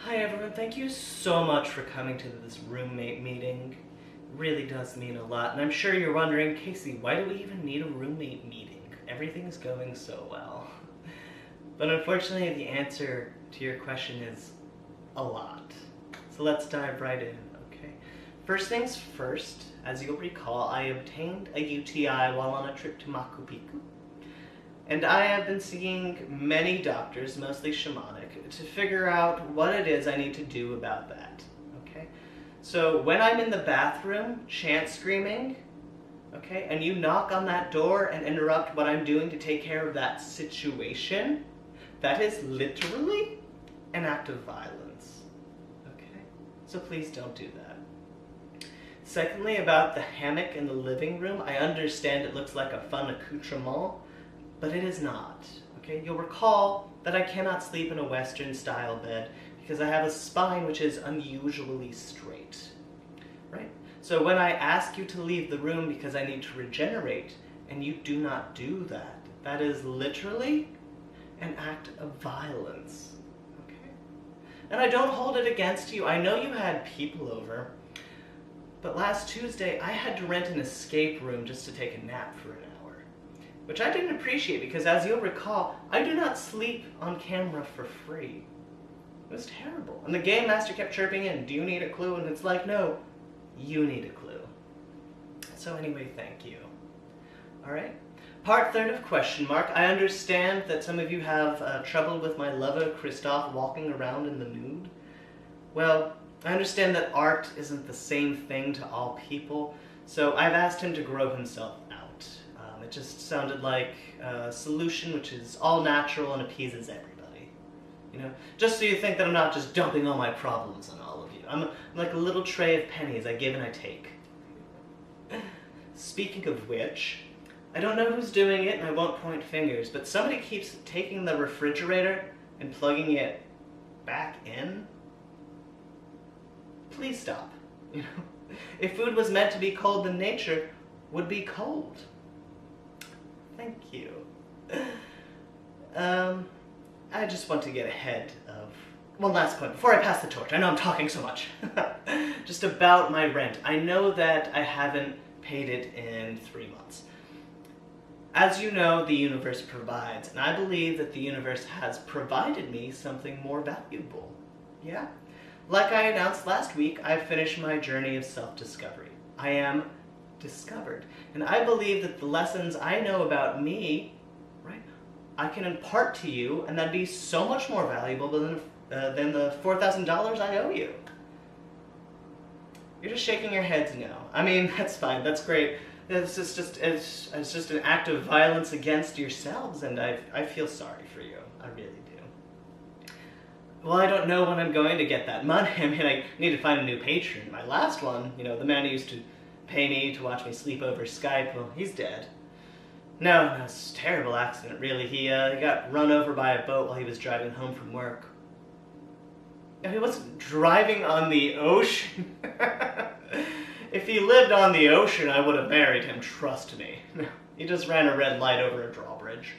Hi everyone, thank you so much for coming to this roommate meeting. It really does mean a lot, and I'm sure you're wondering, Casey, why do we even need a roommate meeting? Everything's going so well. But unfortunately, the answer to your question is a lot. So let's dive right in, okay? First things first, as you'll recall, I obtained a UTI while on a trip to Machu Picchu. And I have been seeing many doctors, mostly shamanic, to figure out what it is I need to do about that, okay? So when I'm in the bathroom, chant screaming, okay, and you knock on that door and interrupt what I'm doing to take care of that situation, that is literally an act of violence, okay? So please don't do that. Secondly, about the hammock in the living room, I understand it looks like a fun accoutrement, but it is not, okay? You'll recall that I cannot sleep in a Western-style bed because I have a spine which is unusually straight, right? So when I ask you to leave the room because I need to regenerate, and you do not do that, that is literally an act of violence, okay? And I don't hold it against you. I know you had people over, but last Tuesday I had to rent an escape room just to take a nap for an hour. Which I didn't appreciate because, as you'll recall, I do not sleep on camera for free. It was terrible. And the game master kept chirping in, do you need a clue? And it's like, no, you need a clue. So anyway, thank you. Alright? Part third of question mark. I understand that some of you have trouble with my lover, Christoph, walking around in the nude. Well, I understand that art isn't the same thing to all people, so I've asked him to grow himself out. It just sounded like a solution which is all natural and appeases everybody. You know, just so you think that I'm not just dumping all my problems on all of you. I'm like a little tray of pennies I give and I take. Speaking of which, I don't know who's doing it and I won't point fingers, but somebody keeps taking the refrigerator and plugging it back in. Please stop. You know, if food was meant to be cold, then nature would be cold. Thank you. I just want to get ahead of, one last point before I pass the torch. I know I'm talking so much. Just about my rent. I know that I haven't paid it in 3 months. As you know, the universe provides, and I believe that the universe has provided me something more valuable. Yeah? Like I announced last week, I've finished my journey of self-discovery. I am discovered. And I believe that the lessons I know about me, right, I can impart to you, and that'd be so much more valuable than the $4,000 I owe you. You're just shaking your heads no. I mean, that's fine, that's great. It's just an act of violence against yourselves, and I feel sorry for you. I really do. Well, I don't know when I'm going to get that money. I mean, I need to find a new patron. My last one, you know, the man who used to pay me to watch me sleep over Skype, well, he's dead. No, it's a terrible accident, really. He got run over by a boat while he was driving home from work. No, he wasn't driving on the ocean. If he lived on the ocean, I would have married him, trust me. He just ran a red light over a drawbridge.